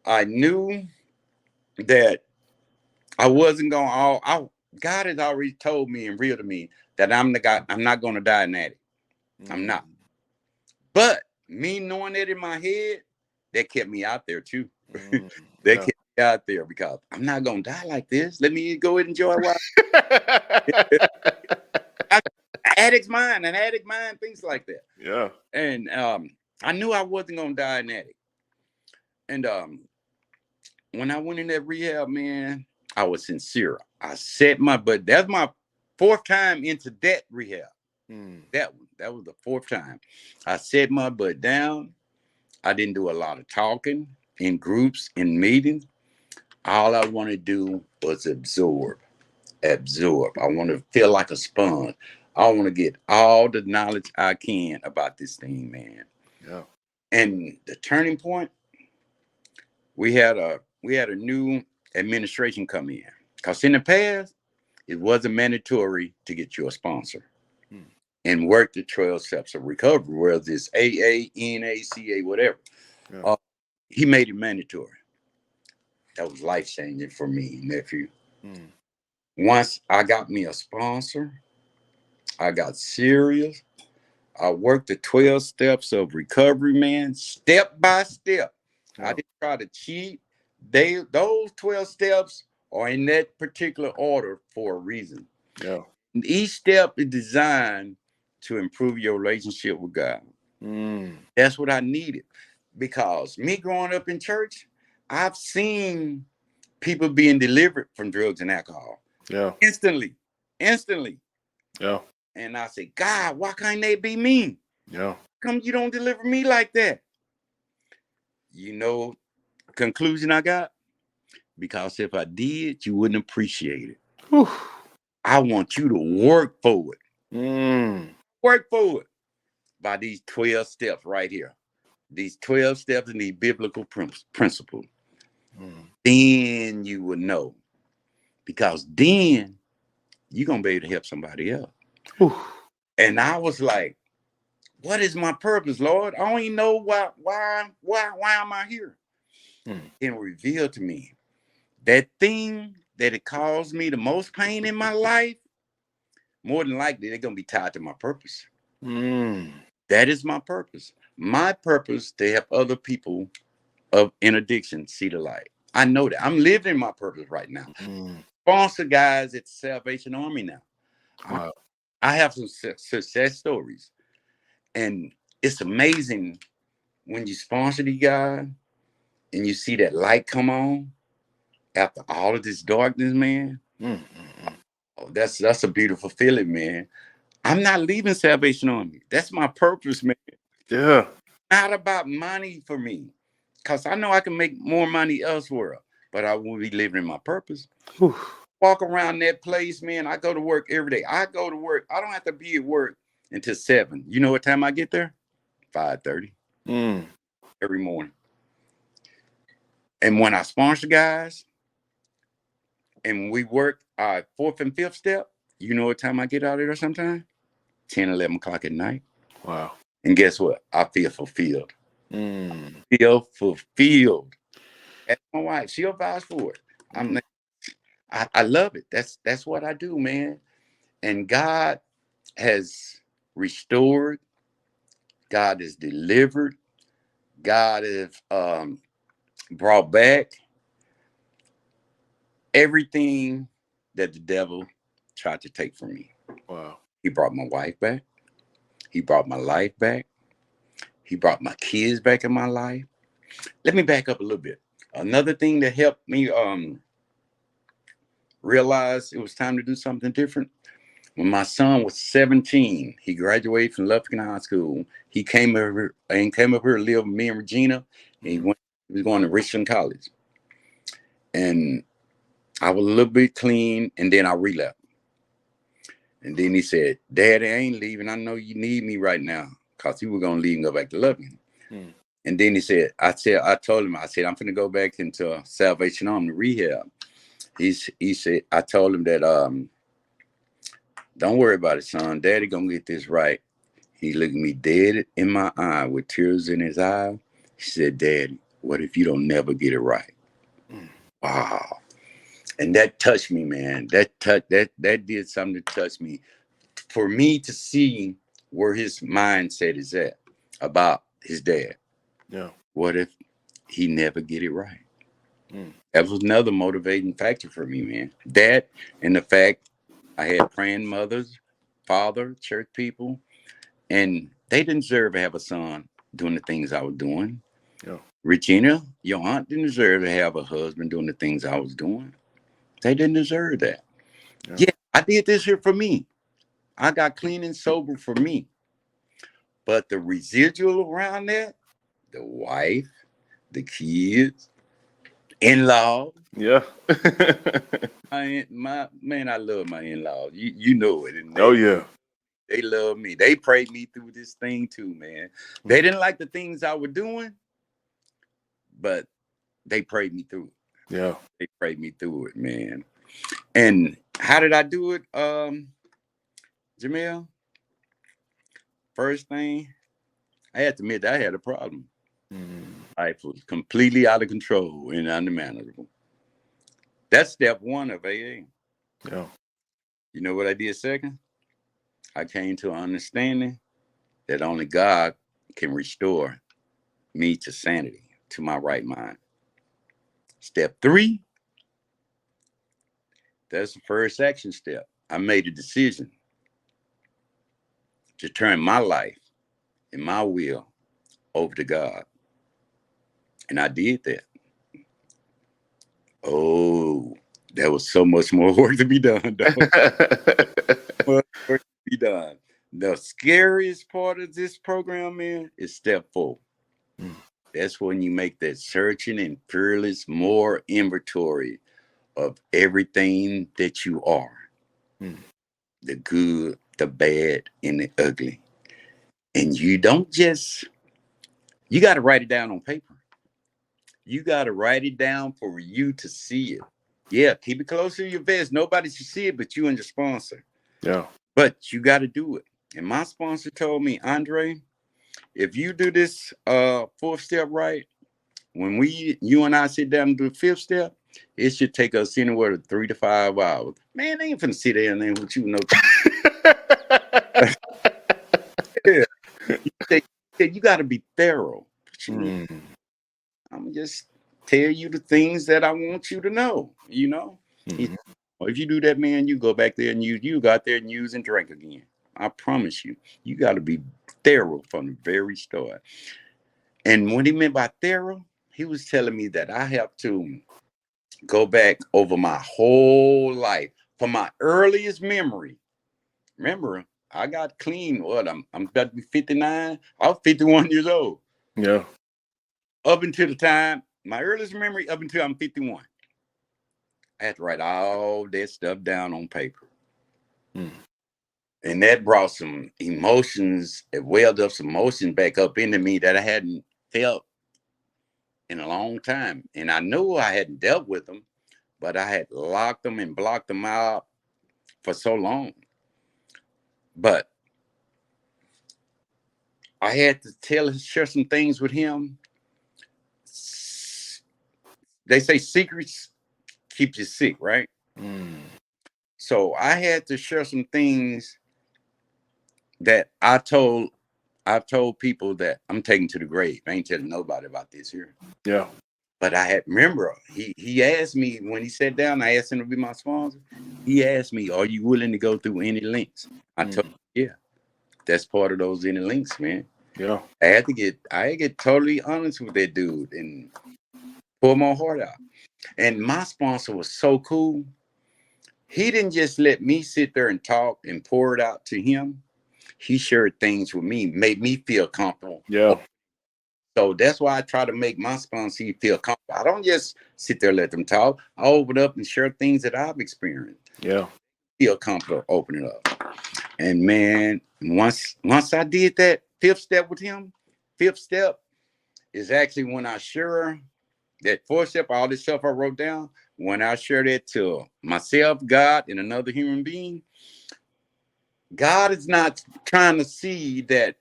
I knew that I wasn't going. God has already told me and revealed to me that I'm the guy. I'm not going to die in addict. I'm not. But me knowing that in my head, that kept me out there too. That kept me out there because I'm not going to die like this. Let me go and enjoy life. Addict's mind, things like that. Yeah. And I knew I wasn't going to die in addict. And when I went in that rehab, man, I was sincere. I set my butt. That's my 4th time into that rehab. That was the 4th time. I set my butt down. I didn't do a lot of talking in groups, in meetings. All I want to do was absorb. I want to feel like a sponge. I want to get all the knowledge I can about this thing, man. Yeah. And the turning point, we had a new administration come in. Because in the past, it wasn't mandatory to get you a sponsor and work the 12 steps of recovery, whether it's AA, NACA, whatever. Yeah. He made it mandatory. That was life-changing for me, nephew. Once I got me a sponsor, I got serious. I worked the 12 steps of recovery, man, step by step. I didn't try to cheat. Those 12 steps are in that particular order for a reason. Yeah. And each step is designed to improve your relationship with God. That's what I needed. Because me growing up in church, I've seen people being delivered from drugs and alcohol. Yeah. Instantly. Yeah. And I said, God, why can't they be me? Yeah. Come you don't deliver me like that? You know, conclusion I got? Because if I did, you wouldn't appreciate it. Whew. I want you to work for it. Mm. Work for it by these 12 steps right here. These 12 steps and these biblical principles. Mm. Then you will know. Because then you're going to be able to help somebody else. Whew. And I was like, what is my purpose, Lord? I don't even know why am I here? Mm. And revealed to me that thing that it caused me the most pain in my life, more than likely they're gonna be tied to my purpose. Mm. That is my purpose. My purpose to help other people in addiction see the light. I know that. I'm living my purpose right now. Mm. Sponsor guys at the Salvation Army now. Wow. I have some success stories. And it's amazing when you sponsor the guy and you see that light come on after all of this darkness, man. Mm. Oh, that's a beautiful feeling, man. I'm not leaving Salvation Army. That's my purpose, man. Yeah. Not about money for me. Because I know I can make more money elsewhere, but I will be living in my purpose. Whew. Walk around that place, man. I go to work every day. I go to work. I don't have to be at work until 7. You know what time I get there? 5:30 Mm. every morning. And when I sponsor guys and we work our 4th and 5th step, you know what time I get out of there sometimes? 10, 11 o'clock at night. Wow. And guess what? I feel fulfilled. Mm. Feel fulfilled. That's my wife. She'll vouch for it. I love it. That's what I do, man. And God has restored. God has delivered. God has brought back everything that the devil tried to take from me. Wow. He brought my wife back. He brought my life back. He brought my kids back in my life. Let me back up a little bit. Another thing that helped me realize it was time to do something different. When my son was 17, he graduated from Lofton High School. He came over to live with me and Regina. And he was going to Richland College. And I was a little bit clean, and then I relapsed. And then he said, Daddy, I ain't leaving. I know you need me right now. Because he was going to leave and go back to Lofton. Mm. And then I told him, I'm going to go back into Salvation Army rehab. He said, I told him that, don't worry about it, son. Daddy going to get this right. He looked me dead in my eye with tears in his eye. He said, Daddy, what if you don't never get it right? Mm. Wow. And that touched me, man. That did something to touch me. For me to see where his mindset is at about his dad. Yeah. What if he never get it right? Mm. That was another motivating factor for me, man. That and the fact I had praying mothers, father, church people, and they didn't deserve to have a son doing the things I was doing. Yeah. Regina, your aunt didn't deserve to have a husband doing the things I was doing. They didn't deserve that. Yeah, I did this here for me. I got clean and sober for me. But the residual around that, the wife, the kids, in-laws. Yeah. My man, I love my in-laws. You know it. And Oh yeah. they love me. They prayed me through this thing too, man. They didn't like the things I was doing, but they prayed me through it. Yeah. They prayed me through it, man. And how did I do it, Jamil? First thing, I had to admit that I had a problem. Mm. Life was completely out of control and unmanageable. That's step 1 of AA. Yeah. You know what I did second? I came to an understanding that only God can restore me to sanity, to my right mind. Step 3, that's the first action step. I made a decision to turn my life and my will over to God. And I did that. Oh, there was so much more work to be done, though. be done. The scariest part of this program, man, is step 4. Mm. That's when you make that searching and fearless more inventory of everything that you are. Mm. The good, the bad, and the ugly. And you don't just, you got to write it down on paper. You got to write it down for you to see it. Yeah, keep it close to your vest. Nobody should see it but you and your sponsor. Yeah. But you got to do it. And my sponsor told me, Andre, if you do this 4th step right, when you and I sit down and do the 5th step, it should take us anywhere to 3 to 5 hours. Man, they ain't finna sit there and then with you yeah. You got to be thorough. Mm. I'm just tell you the things that I want you to know, Mm. Or if you do that, man, you go back there and you go out there and use and drink again. I promise you, you got to be thorough from the very start. And what he meant by thorough, he was telling me that I have to go back over my whole life from my earliest memory. Remember, I got clean. What I'm about to be 59. I was 51 years old. Yeah. Up until the time, my earliest memory up until I'm 51. I had to write all that stuff down on paper. Mm. And that brought some emotions, it welled up some emotions back up into me that I hadn't felt in a long time. And I knew I hadn't dealt with them, but I had locked them and blocked them out for so long. But I had to share some things with him. They say secrets keep you sick, right? Mm. So I had to share some things that I've told people that I'm taking to the grave. I ain't telling nobody about this here. Yeah. But I had remember he asked me when he sat down, I asked him to be my sponsor. He asked me, "Are you willing to go through any links?" I told him, yeah, that's part of those any links, man. Yeah. I get totally honest with that dude and pour my heart out. And my sponsor was so cool. He didn't just let me sit there and talk and pour it out to him. He shared things with me, made me feel comfortable. Yeah. So that's why I try to make my sponsor feel comfortable. I don't just sit there and let them talk. I open up and share things that I've experienced. Yeah. Feel comfortable opening up. And man, once I did that 5th step with him, 5th step is actually when I share that 4th step, all this stuff I wrote down. When I share that to myself, God, and another human being, God is not trying to see that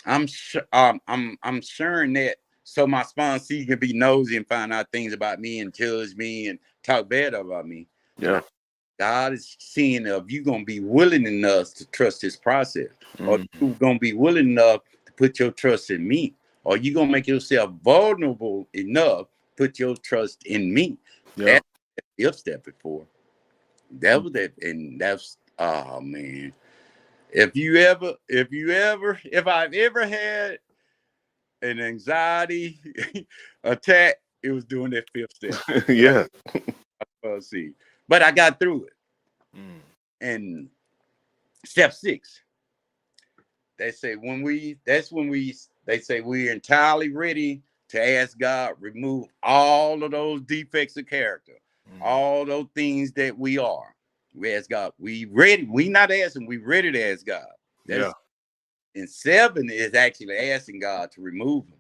I'm sharing that so my sponsee can be nosy and find out things about me and judge me and talk bad about me. Yeah. God is seeing if you're gonna be willing enough to trust this process, or Mm. you're gonna be willing enough to put your trust in me, or you're gonna make yourself vulnerable enough, put your trust in me. Yeah. That's the 5th step before. That was that, and that's oh man. If I've ever had an anxiety attack, it was doing that 5th step. Yeah. See, but I got through it. Mm. And step 6, they say they say we're entirely ready to ask God remove all of those defects of character, Mm. all those things that we are. We ask God, we ready. We not asking, we ready to ask God. Yeah. That's and 7 is actually asking God to remove them.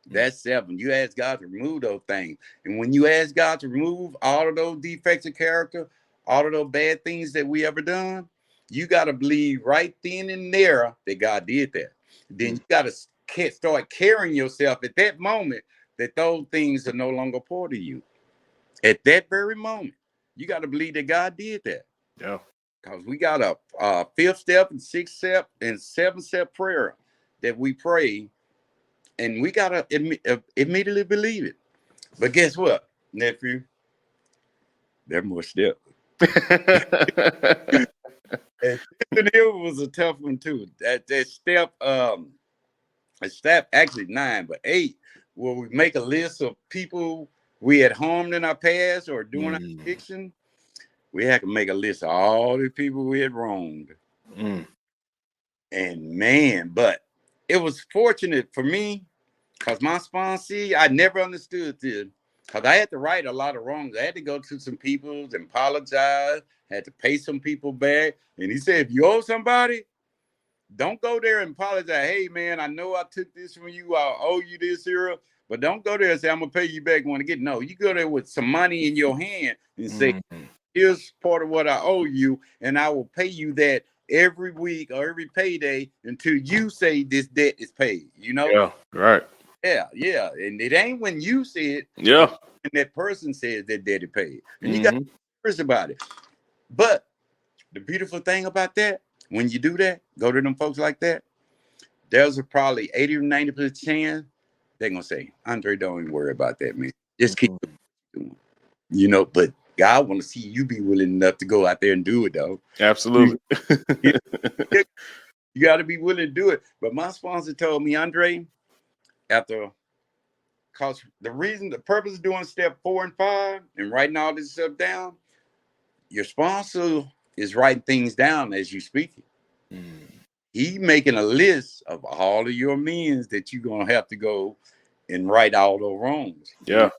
That's 7. You ask God to remove those things. And when you ask God to remove all of those defects of character, all of those bad things that we ever done, you got to believe right then and there that God did that. Then you got to start carrying yourself at that moment that those things are no longer part of you. At that very moment, you got to believe that God did that. Yeah. Because we got a 5th step and 6th step and 7th step prayer that we pray, and we gotta immediately believe it. But guess what, nephew? There are more steps. And Tiffany Hill was a tough one too. That step actually 9, but 8, where we make a list of people we had harmed in our past or during our Mm. addiction. We had to make a list of all the people we had wronged. Mm. And man, but it was fortunate for me because my sponsee, I never understood this. Because I had to right a lot of wrongs. I had to go to some people and apologize, had to pay some people back. And he said, if you owe somebody, don't go there and apologize. Hey, man, I know I took this from you. I owe you this here. But don't go there and say, I'm going to pay you back when I get. No, you go there with some money in your hand and say, here's part of what I owe you, and I will pay you that every week or every payday until you say this debt is paid. You know? Yeah, right. Yeah. And it ain't when you say it. Yeah. And that person says that debt is paid. And you got to be serious about it. But the beautiful thing about that, when you do that, go to them folks like that, there's a probably 80 or 90% chance they're going to say, Andre, don't even worry about that, man. Just keep doing. You know, but God want to see you be willing enough to go out there and do it, though. Absolutely. You got to be willing to do it. But my sponsor told me, Andre, because the purpose of doing step 4 and 5 and writing all this stuff down, your sponsor is writing things down as you speak it. He making a list of all of your means that you're going to have to go and right all those wrongs. Yeah.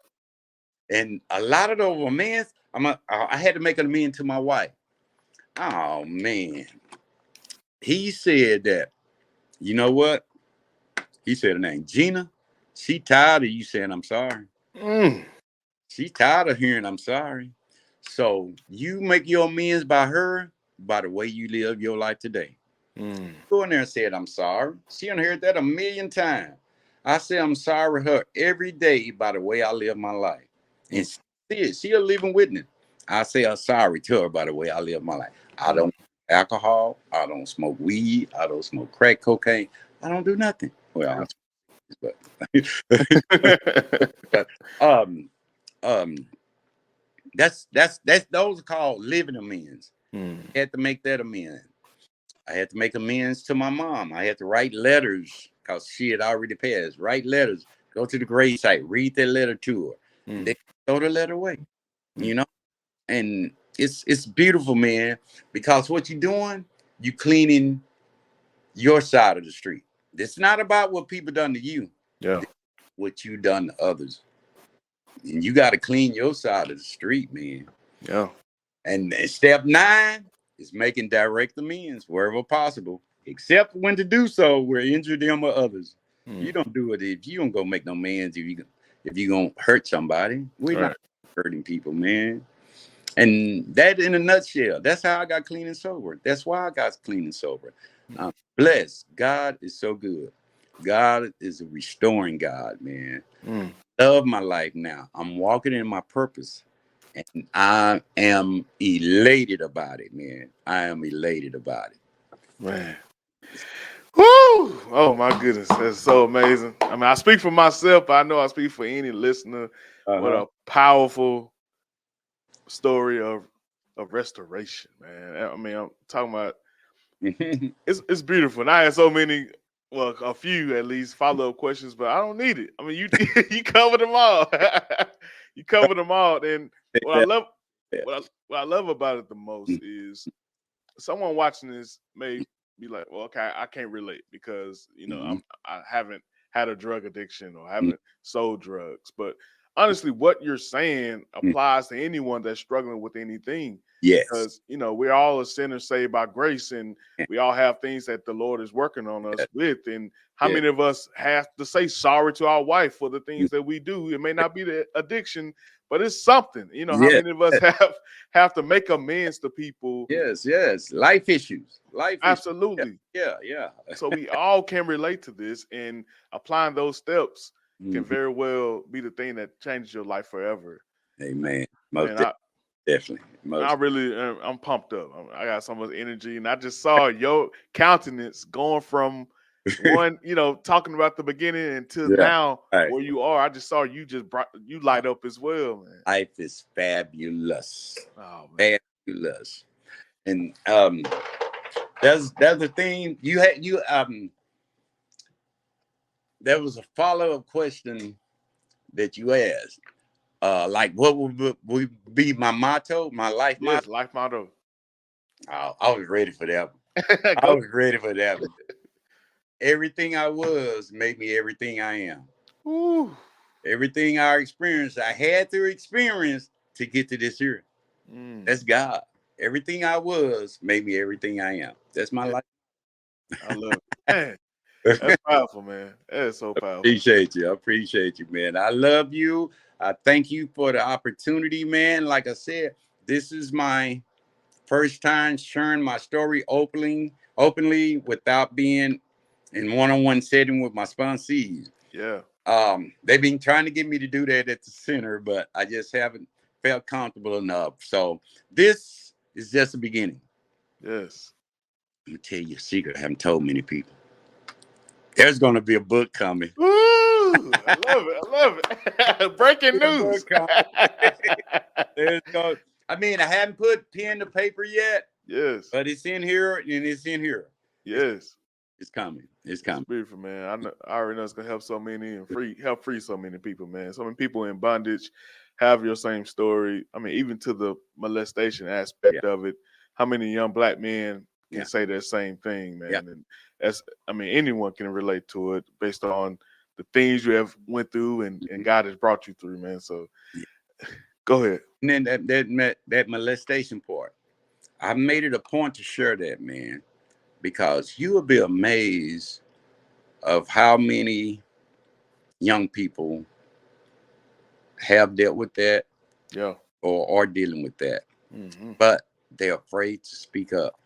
And a lot of those amends, I had to make an amend to my wife. Oh, man. He said that, you know what? He said her name, Gina. She tired of you saying I'm sorry. She tired of hearing I'm sorry. So you make your amends by her, by the way you live your life today. Go in there and said, I'm sorry. She done heard that a million times. I say I'm sorry to her every day by the way I live my life. And she a living witness. I say I'm sorry to her by the way I live my life. I don't alcohol. I don't smoke weed. I don't smoke crack cocaine. I don't do nothing. Well, but that's those are called living amends. I had to make that amends. I had to make amends to my mom. I had to write letters because she had already passed. Write letters. Go to the grave site. Read that letter to her. And then throw the letter away. You know? And it's beautiful, man, because what you're doing, you cleaning your side of the street. It's not about what people done to you. Yeah. It's what you done to others. And you got to clean your side of the street, man. Yeah. And step 9 is making direct amends wherever possible, except when to do so where injure them or others. You don't do it if you don't go make no amends if you gonna hurt somebody. We're not hurting people, man. And that in a nutshell, that's how I got clean and sober. That's why I got clean and sober. I'm blessed. God is so good. God is a restoring God, man. Love my life now. I'm walking in my purpose. And I am elated about it, man. I am elated about it. Man. Woo! Oh my goodness, that's so amazing. I mean, I speak for myself, but I know I speak for any listener. What a powerful story of restoration, man. I mean, I'm talking about it's beautiful. And I had so many, well, a few at least follow-up questions, but I don't need it. I mean, you you covered them all. You covered them all. And what I love about it the most is someone watching this may be like, well, okay, I can't relate because I haven't had a drug addiction or haven't sold drugs. But honestly, what you're saying applies to anyone that's struggling with anything. Yes. Because we're all a sinner saved by grace, and we all have things that the Lord is working on us with. And how many of us have to say sorry to our wife for the things that we do? It may not be the addiction, but it's something. How many of us have to make amends to people? Yes. Life issues. Absolutely. Yeah. So we all can relate to this, and applying those steps can very well be the thing that changes your life forever. Amen. Definitely. I'm pumped up. I got so much energy, and I just saw your countenance going from one, talking about the beginning until now where you are. I just saw you you light up as well, man. Life is fabulous. Oh, man. Fabulous. And there's the thing there was a follow-up question that you asked. Like what would be my motto, my life motto? Life motto. I was ready for that one. I was ready for that one. Everything I was made me everything I am. Ooh. Everything I experienced, I had to experience to get to this here. That's God. Everything I was made me everything I am. That's my life. I love it. Man, that's powerful, man. That is so powerful. Appreciate you. I appreciate you, man. I love you. I thank you for the opportunity, man. Like I said, this is my first time sharing my story openly without being in one-on-one setting with my sponsees. Yeah. They've been trying to get me to do that at the center, but I just haven't felt comfortable enough. So this is just the beginning. Yes. Let me tell you a secret I haven't told many people. There's going to be a book coming. Woo! I love it. I love it. Breaking news. I mean, I haven't put pen to paper yet. Yes. But it's in here and it's in here. Yes. It's coming. It's coming. It's beautiful, man. I already know it's gonna help so many and help free so many people, man. So many people in bondage have your same story. I mean, even to the molestation aspect of it, how many young black men can say that same thing, man? Yeah. And anyone can relate to it based on the things you have went through and God has brought you through, man. So go ahead. And then that molestation part, I made it a point to share that, man, because you will be amazed of how many young people have dealt with that, or are dealing with that, but they're afraid to speak up.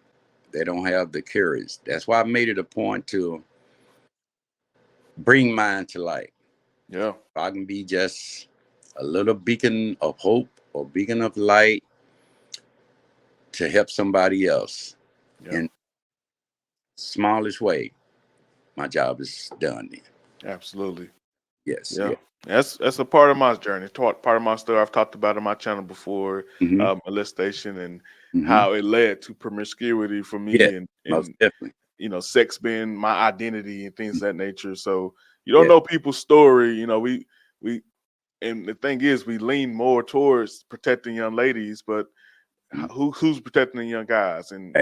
They don't have the courage. That's why I made it a point to bring mine to light. Yeah, if I can be just a little beacon of hope or beacon of light to help somebody else in smallest way, my job is done. Absolutely. Yes. Yeah. That's a part of my journey. Part of my story I've talked about on my channel before, molestation and how it led to promiscuity for me and most definitely. Sex being my identity and things of that nature. So you don't know people's story. We and the thing is we lean more towards protecting young ladies, but who's protecting the young guys? And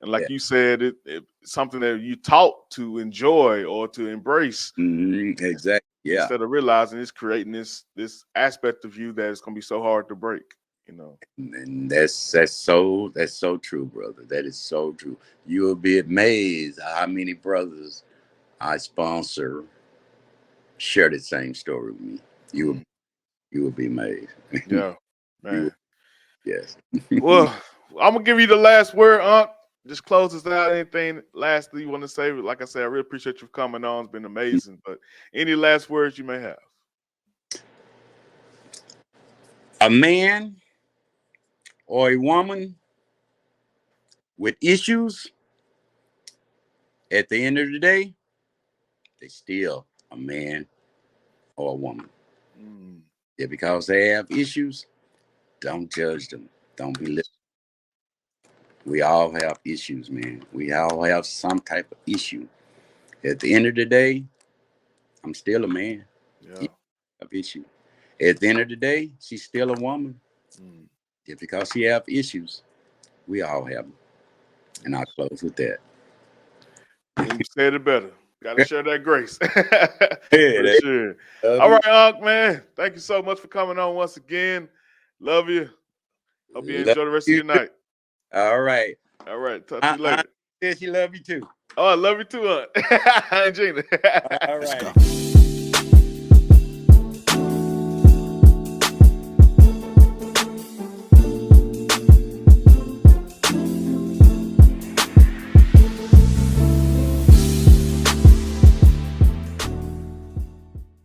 like you said, it's something that you taught to enjoy or to embrace. Exactly. Yeah. Instead of realizing it's creating this aspect of you that is going to be so hard to break. And that's so true, brother. That is so true. You will be amazed how many brothers I sponsor share the same story with me. You will be amazed. Yeah, man. Yes. Well, I'm gonna give you the last word, Unc. Just close us out. Anything lastly you want to say? Like I said, I really appreciate you coming on. It's been amazing. But any last words you may have? A man or a woman with issues, at the end of the day, they still a man or a woman. Yeah, because they have issues, don't judge them. Don't be listening. We all have issues, man. We all have some type of issue. At the end of the day, I'm still a man. Yeah. Have issue. At the end of the day, she's still a woman. Just because she have issues, we all have them. And I'll close with that. And you said it better. Got to share that grace. For sure. All right, Unc, man. Thank you so much for coming on once again. Love you. Hope you enjoy the rest of your night. All right. All right. Talk to you later. Says she love you too. Oh, I love you too, Aunt. Gina. All right.